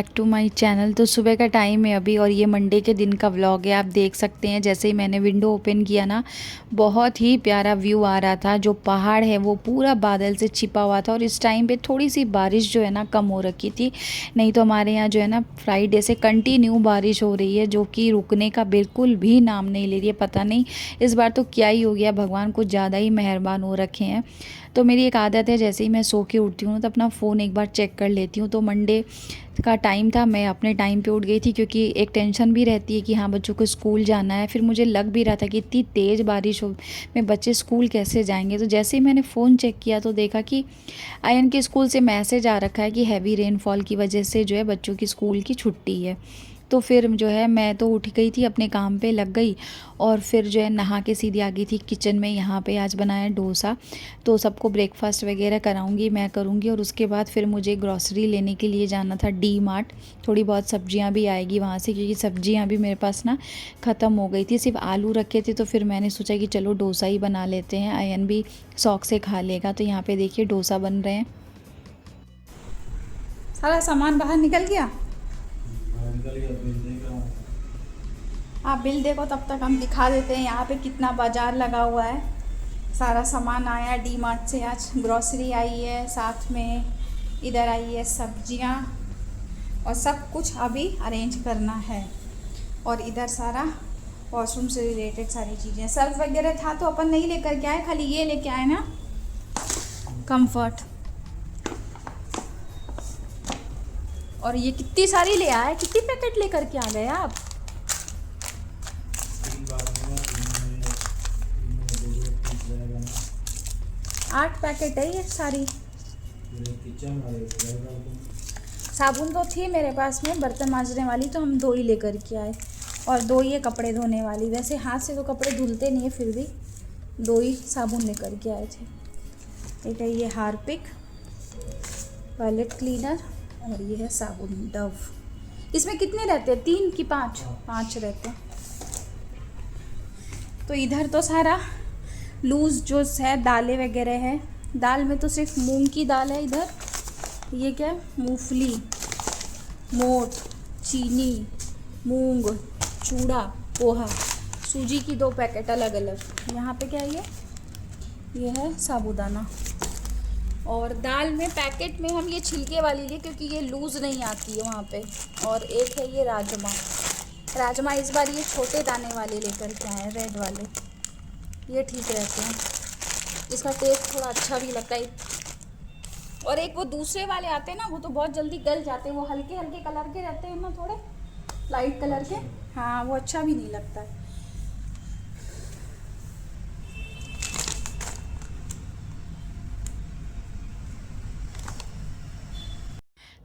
Back to my channel. तो सुबह का टाइम है अभी और ये मंडे के दिन का व्लॉग है। आप देख सकते हैं जैसे ही मैंने विंडो ओपन किया ना, बहुत ही प्यारा व्यू आ रहा था। जो पहाड़ है वो पूरा बादल से छिपा हुआ था और इस टाइम पे थोड़ी सी बारिश जो है ना कम हो रखी थी। नहीं तो हमारे यहाँ जो है ना फ्राइडे से कंटिन्यू बारिश हो रही है, जो कि रुकने का बिल्कुल भी नाम नहीं ले रही है। पता नहीं इस बार तो क्या ही हो गया, भगवान कुछ ज़्यादा ही मेहरबान हो रखे हैं। तो मेरी एक आदत है, जैसे ही मैं सो के उठती हूँ तो अपना फ़ोन एक बार चेक कर लेती हूँ। तो मंडे का टाइम था, मैं अपने टाइम पे उठ गई थी क्योंकि एक टेंशन भी रहती है कि हाँ बच्चों को स्कूल जाना है। फिर मुझे लग भी रहा था कि इतनी तेज़ बारिश हो में बच्चे स्कूल कैसे जाएंगे। तो जैसे ही मैंने फ़ोन चेक किया तो देखा कि आयन के स्कूल से मैसेज आ रखा है कि हैवी रेनफॉल की वजह से जो है बच्चों की स्कूल की छुट्टी है। तो फिर जो है मैं तो उठ गई थी, अपने काम पे लग गई और फिर जो है नहा के सीधी आ गई थी किचन में। यहाँ पे आज बनाया डोसा, तो सबको ब्रेकफास्ट वगैरह कराऊंगी, मैं करूँगी। और उसके बाद फिर मुझे ग्रॉसरी लेने के लिए जाना था डी मार्ट। थोड़ी बहुत सब्जियाँ भी आएगी वहाँ से, क्योंकि सब्जियाँ भी मेरे पास ना ख़त्म हो गई थी, सिर्फ आलू रखे थे। तो फिर मैंने सोचा कि चलो डोसा ही बना लेते हैं, आयन भी शौक से खा लेगा। तो यहाँ पे देखिए डोसा बन रहे हैं। सारा सामान बाहर निकल गया। आप बिल देखो, तब तक हम दिखा देते हैं यहाँ पे कितना बाजार लगा हुआ है। सारा सामान आया डी मार्ट से, आज ग्रॉसरी आई है, साथ में इधर आई है सब्जियाँ, और सब कुछ अभी अरेंज करना है। और इधर सारा वॉशरूम से रिलेटेड सारी चीज़ें, सर्फ वगैरह था तो अपन नहीं लेकर के आए, खाली ये लेके आए ना कंफर्ट। और ये कितनी सारी ले आए, कितनी पैकेट लेकर के आ गए आप? 8 पैकेट है ये सारी। साबुन तो थी मेरे पास में बर्तन मांजने वाली, तो हम 2 ही लेकर के आए, और 2 ही है कपड़े धोने वाली। वैसे हाथ से तो कपड़े धुलते नहीं है, फिर भी 2 ही साबुन लेकर के आए थे। एक है ये हार्पिक टॉयलेट क्लीनर, और ये है साबुन डव। इसमें कितने रहते हैं, 3 कि 5? 5 रहते हैं। तो इधर तो सारा लूज़ जो है दालें वगैरह है। दाल में तो सिर्फ मूंग की दाल है इधर। ये क्या है, मूंगफली, मोठ, चीनी, मूंग, चूड़ा, पोहा, सूजी की 2 पैकेट अलग अलग। यहाँ पे क्या है, ये है साबूदाना। और दाल में पैकेट में हम ये छिलके वाली लिए क्योंकि ये लूज़ नहीं आती है वहाँ पे। और एक है ये राजमा। राजमा इस बार ये छोटे दाने वाले लेकर के आए हैं, रेड वाले। ये ठीक रहते हैं, इसका टेस्ट थोड़ा अच्छा भी लगता है। और एक वो दूसरे वाले आते हैं ना, वो तो बहुत जल्दी गल जाते हैं, वो हल्के हल्के कलर के रहते हैं ना, थोड़े लाइट कलर के। हाँ, वो अच्छा भी नहीं लगता है।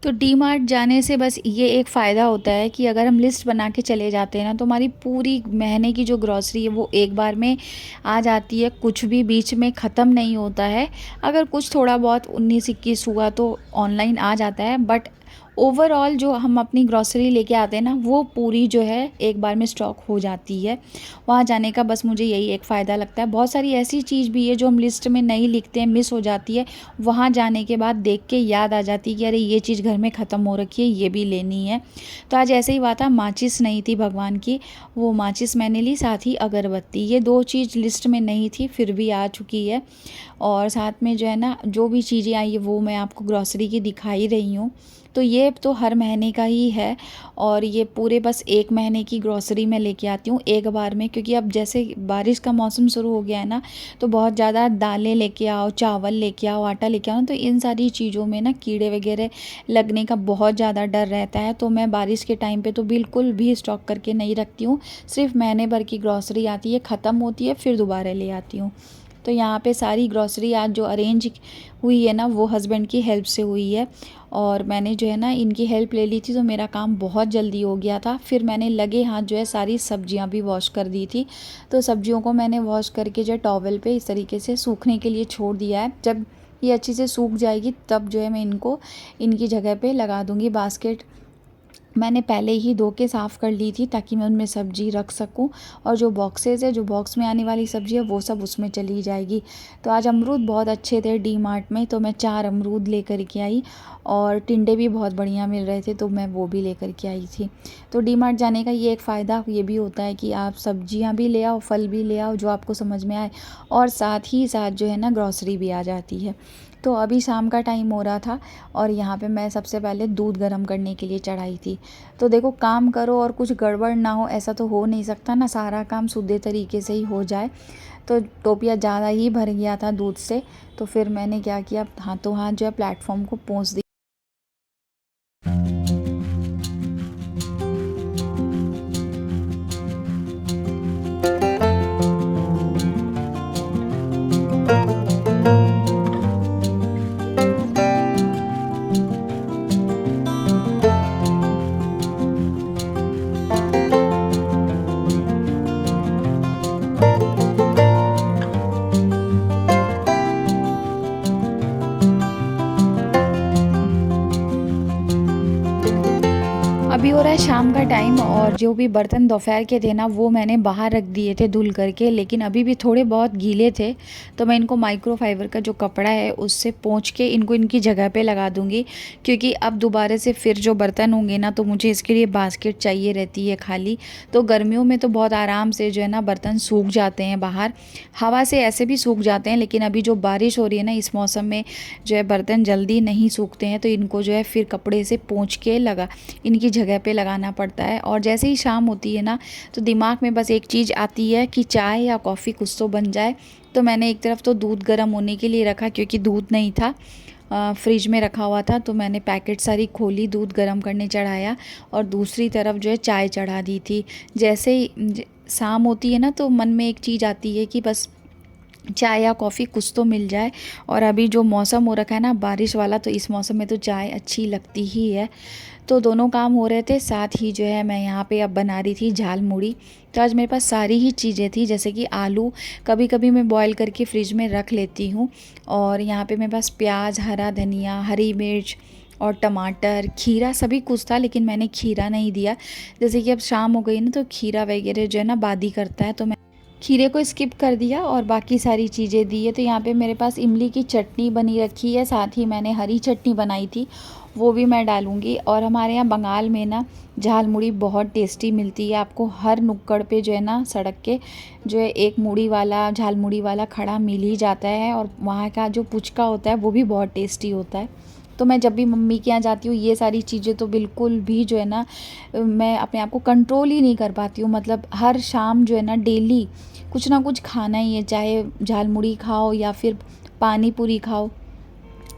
तो डी मार्ट जाने से बस ये एक फ़ायदा होता है कि अगर हम लिस्ट बना के चले जाते हैं ना, तो हमारी पूरी महीने की जो ग्रॉसरी है वो एक बार में आ जाती है, कुछ भी बीच में ख़त्म नहीं होता है। अगर कुछ थोड़ा बहुत 19-21 हुआ तो ऑनलाइन आ जाता है, बट ओवरऑल जो हम अपनी ग्रॉसरी लेके आते हैं ना, वो पूरी जो है एक बार में स्टॉक हो जाती है। वहाँ जाने का बस मुझे यही एक फ़ायदा लगता है। बहुत सारी ऐसी चीज़ भी है जो हम लिस्ट में नहीं लिखते हैं, मिस हो जाती है। वहाँ जाने के बाद देख के याद आ जाती है कि अरे ये चीज़ घर में ख़त्म हो रखी है, ये भी लेनी है। तो आज ऐसे ही हुआ था, माचिस नहीं थी भगवान की, वो माचिस मैंने ली, साथ ही अगरबत्ती। ये 2 चीज़ लिस्ट में नहीं थी, फिर भी आ चुकी है। और साथ में जो है ना, जो भी चीज़ें आई है वो मैं आपको ग्रॉसरी की दिखा ही रही हूँ। तो ये तो हर महीने का ही है, और ये पूरे बस 1 महीने की ग्रॉसरी मैं लेके आती हूँ एक बार में। क्योंकि अब जैसे बारिश का मौसम शुरू हो गया है ना, तो बहुत ज़्यादा दालें लेके आओ, चावल लेके आओ, आटा लेके आओ, तो इन सारी चीज़ों में ना कीड़े वगैरह लगने का बहुत ज़्यादा डर रहता है। तो मैं बारिश के टाइम पे तो बिल्कुल भी स्टॉक करके नहीं रखती हूँ। सिर्फ महीने भर की ग्रॉसरी आती है, ख़त्म होती है, फिर दोबारा ले आती हूँ। तो यहाँ पे सारी ग्रॉसरी आज जो अरेंज हुई है ना, वो हस्बैंड की हेल्प से हुई है। और मैंने जो है ना इनकी हेल्प ले ली थी, तो मेरा काम बहुत जल्दी हो गया था। फिर मैंने लगे हाथ जो है सारी सब्जियां भी वॉश कर दी थी। तो सब्जियों को मैंने वॉश करके जो है टॉवल पे इस तरीके से सूखने के लिए छोड़ दिया है। जब ये अच्छे से सूख जाएगी तब जो है मैं इनको इनकी जगह पे लगा दूँगी। बास्केट मैंने पहले ही धो के साफ़ कर ली थी ताकि मैं उनमें सब्ज़ी रख सकूं, और जो बॉक्सेस है, जो बॉक्स में आने वाली सब्ज़ी है वो सब उसमें चली जाएगी। तो आज अमरूद बहुत अच्छे थे डी मार्ट में, तो मैं 4 अमरूद लेकर के आई, और टिंडे भी बहुत बढ़िया मिल रहे थे तो मैं वो भी लेकर के आई थी। तो डी मार्ट जाने का ये एक फ़ायदा ये भी होता है कि आप सब्जियां भी ले आओ, फल भी ले आओ जो आपको समझ में आए, और साथ ही साथ जो है ना ग्रॉसरी भी आ जाती है। तो अभी शाम का टाइम हो रहा था, और यहाँ पे मैं सबसे पहले दूध गर्म करने के लिए चढ़ाई थी। तो देखो, काम करो और कुछ गड़बड़ ना हो ऐसा तो हो नहीं सकता ना, सारा काम सीधे तरीके से ही हो जाए। तो टोपिया ज़्यादा ही भर गया था दूध से, तो फिर मैंने क्या किया, हाथों हाथ जो है प्लेटफॉर्म को पोंछ दिया। अभी हो रहा है शाम का टाइम, और जो भी बर्तन दोपहर के थे ना वो मैंने बाहर रख दिए थे धुल करके, लेकिन अभी भी थोड़े बहुत गीले थे, तो मैं इनको माइक्रोफाइबर का जो कपड़ा है उससे पोंछ के इनको इनकी जगह पे लगा दूंगी, क्योंकि अब दोबारा से फिर जो बर्तन होंगे ना तो मुझे इसके लिए बास्केट चाहिए रहती है खाली। तो गर्मियों में तो बहुत आराम से जो है ना बर्तन सूख जाते हैं बाहर, हवा से ऐसे भी सूख जाते हैं, लेकिन अभी जो बारिश हो रही है ना इस मौसम में जो है बर्तन जल्दी नहीं सूखते हैं, तो इनको जो है फिर कपड़े से पोंछ के इनकी जगह पे लगाना पड़ता है। और जैसे ही शाम होती है ना तो दिमाग में बस एक चीज़ आती है कि चाय या कॉफ़ी कुछ तो बन जाए। तो मैंने एक तरफ तो दूध गर्म होने के लिए रखा, क्योंकि दूध नहीं था, फ्रिज में रखा हुआ था, तो मैंने पैकेट सारी खोली, दूध गर्म करने चढ़ाया, और दूसरी तरफ जो है चाय चढ़ा दी थी। जैसे ही शाम होती है ना तो मन में एक चीज़ आती है कि बस चाय या कॉफ़ी कुछ तो मिल जाए। और अभी जो मौसम हो रखा है ना बारिश वाला, तो इस मौसम में तो चाय अच्छी लगती ही है। तो दोनों काम हो रहे थे, साथ ही जो है मैं यहाँ पे अब बना रही थी झाल मुड़ी। तो आज मेरे पास सारी ही चीज़ें थी, जैसे कि आलू कभी कभी मैं बॉईल करके फ्रिज में रख लेती हूँ, और यहाँ पे मेरे पास प्याज, हरा धनिया, हरी मिर्च और टमाटर, खीरा सभी कुछ था, लेकिन मैंने खीरा नहीं दिया। जैसे कि अब शाम हो गई ना तो खीरा वगैरह जो है ना बादी करता है, तो मैं खीरे को स्किप कर दिया और बाकी सारी चीज़ें दी है। तो यहाँ पे मेरे पास इमली की चटनी बनी रखी है, साथ ही मैंने हरी चटनी बनाई थी, वो भी मैं डालूँगी। और हमारे यहाँ बंगाल में ना झाल मुड़ी बहुत टेस्टी मिलती है, आपको हर नुक्कड़ पे जो है ना सड़क के जो है एक मुड़ी वाला, झाल मुड़ी वाला खड़ा मिल ही जाता है। और वहाँ का जो पुचका होता है वो भी बहुत टेस्टी होता है। तो मैं जब भी मम्मी के यहाँ जाती हूँ ये सारी चीज़ें तो बिल्कुल भी जो है ना मैं अपने आप को कंट्रोल ही नहीं कर पाती हूँ। मतलब हर शाम जो है ना डेली कुछ ना कुछ खाना ही है, चाहे झाल मुड़ी खाओ या फिर पानी पूरी खाओ।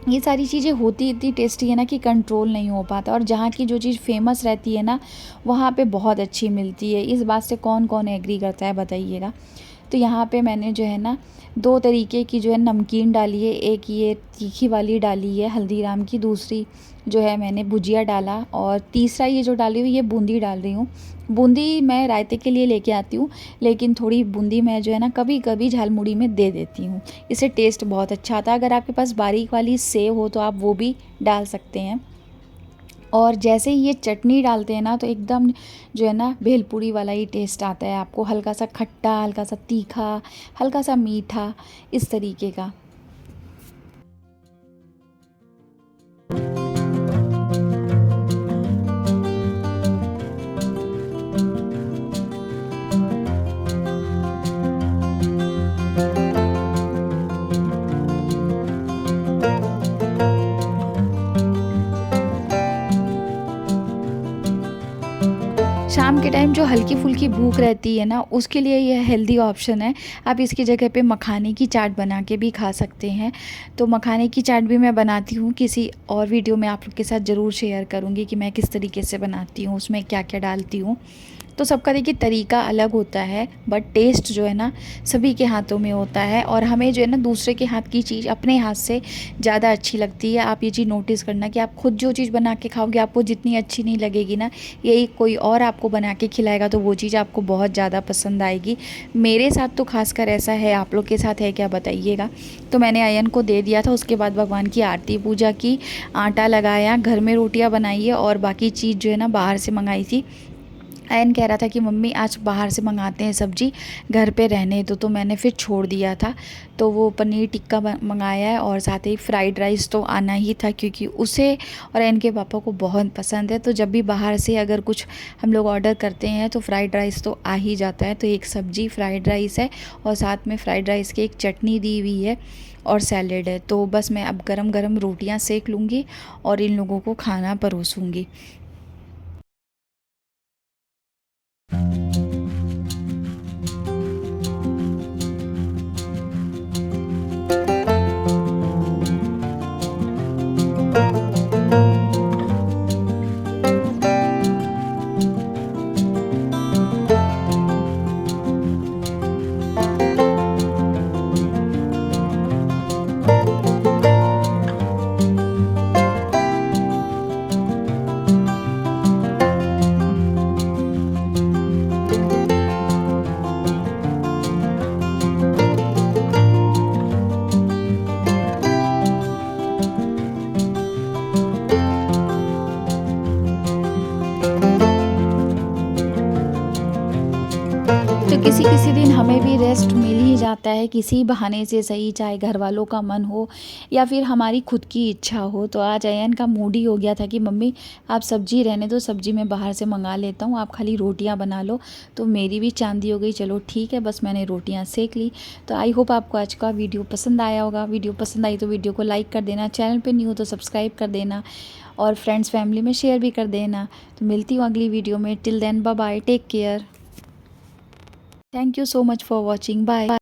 ये सारी चीज़ें होती इतनी टेस्टी है ना कि कंट्रोल नहीं हो पाता। और जहाँ की जो चीज़ फेमस रहती है ना वहाँ पे बहुत अच्छी मिलती है। इस बात से कौन कौन एग्री करता है बताइएगा। तो यहाँ पे मैंने जो है ना 2 तरीके की जो है नमकीन डाली है, एक ये तीखी वाली डाली है हल्दीराम की, दूसरी जो है मैंने भुजिया डाला, और तीसरा ये जो डाली हुई ये बूंदी डाल रही हूँ। बूंदी मैं रायते के लिए लेके आती हूँ, लेकिन थोड़ी बूंदी मैं जो है ना कभी कभी झालमुड़ी में दे देती हूँ, इससे टेस्ट बहुत अच्छा आता है। अगर आपके पास बारीक वाली सेव हो तो आप वो भी डाल सकते हैं। और जैसे ही ये चटनी डालते हैं ना तो एकदम जो है ना भेलपूरी वाला ही टेस्ट आता है आपको, हल्का सा खट्टा, हल्का सा तीखा, हल्का सा मीठा, इस तरीके का। शाम के टाइम जो हल्की फुल्की भूख रहती है ना उसके लिए यह हेल्दी ऑप्शन है। आप इसकी जगह पे मखाने की चाट बना के भी खा सकते हैं। तो मखाने की चाट भी मैं बनाती हूँ, किसी और वीडियो में आप लोग के साथ ज़रूर शेयर करूँगी कि मैं किस तरीके से बनाती हूँ, उसमें क्या क्या डालती हूँ। तो सबका देखिए तरीका अलग होता है, बट टेस्ट जो है ना सभी के हाथों में होता है, और हमें जो है ना दूसरे के हाथ की चीज़ अपने हाथ से ज़्यादा अच्छी लगती है। आप ये चीज़ नोटिस करना कि आप खुद जो चीज़ बना के खाओगे आपको जितनी अच्छी नहीं लगेगी ना, यही कोई और आपको बना के खिलाएगा तो वो चीज़ आपको बहुत ज़्यादा पसंद आएगी। मेरे साथ तो खासकर ऐसा है, आप लोग के साथ है क्या बताइएगा। तो मैंने अयन को दे दिया था, उसके बाद भगवान की आरती पूजा की, आटा लगाया, घर में रोटियां बनाई है, और बाकी चीज़ जो है ना बाहर से मंगाई थी। अयन कह रहा था कि मम्मी आज बाहर से मंगाते हैं सब्ज़ी, घर पे रहने दो, तो मैंने फिर छोड़ दिया था। तो वो पनीर टिक्का मंगाया है, और साथ ही फ्राइड राइस तो आना ही था क्योंकि उसे और अयन के पापा को बहुत पसंद है। तो जब भी बाहर से अगर कुछ हम लोग ऑर्डर करते हैं तो फ्राइड राइस तो आ ही जाता है। तो एक सब्ज़ी फ्राइड राइस है, और साथ में फ्राइड राइस की एक चटनी दी हुई है, और सैलेड है। तो बस मैं अब गरम गरम रोटियां सेक लूँगी और इन लोगों को खाना परोसूँगी। तो किसी किसी दिन हमें भी रेस्ट मिल ही जाता है, किसी बहाने से सही, चाहे घर वालों का मन हो या फिर हमारी खुद की इच्छा हो। तो आज अयन का मूड ही हो गया था कि मम्मी आप सब्ज़ी रहने दो, सब्ज़ी मैं बाहर से मंगा लेता हूँ, आप खाली रोटियाँ बना लो। तो मेरी भी चांदी हो गई, चलो ठीक है, बस मैंने रोटियाँ सेक ली। तो आई होप आपको आज का वीडियो पसंद आया होगा। वीडियो पसंद आई तो वीडियो को लाइक कर देना, चैनल पर न्यू हो तो सब्सक्राइब कर देना, और फ्रेंड्स फैमिली में शेयर भी कर देना। तो मिलती हूँ अगली वीडियो में। Till then bye bye, take care. Thank you so much for watching. Bye.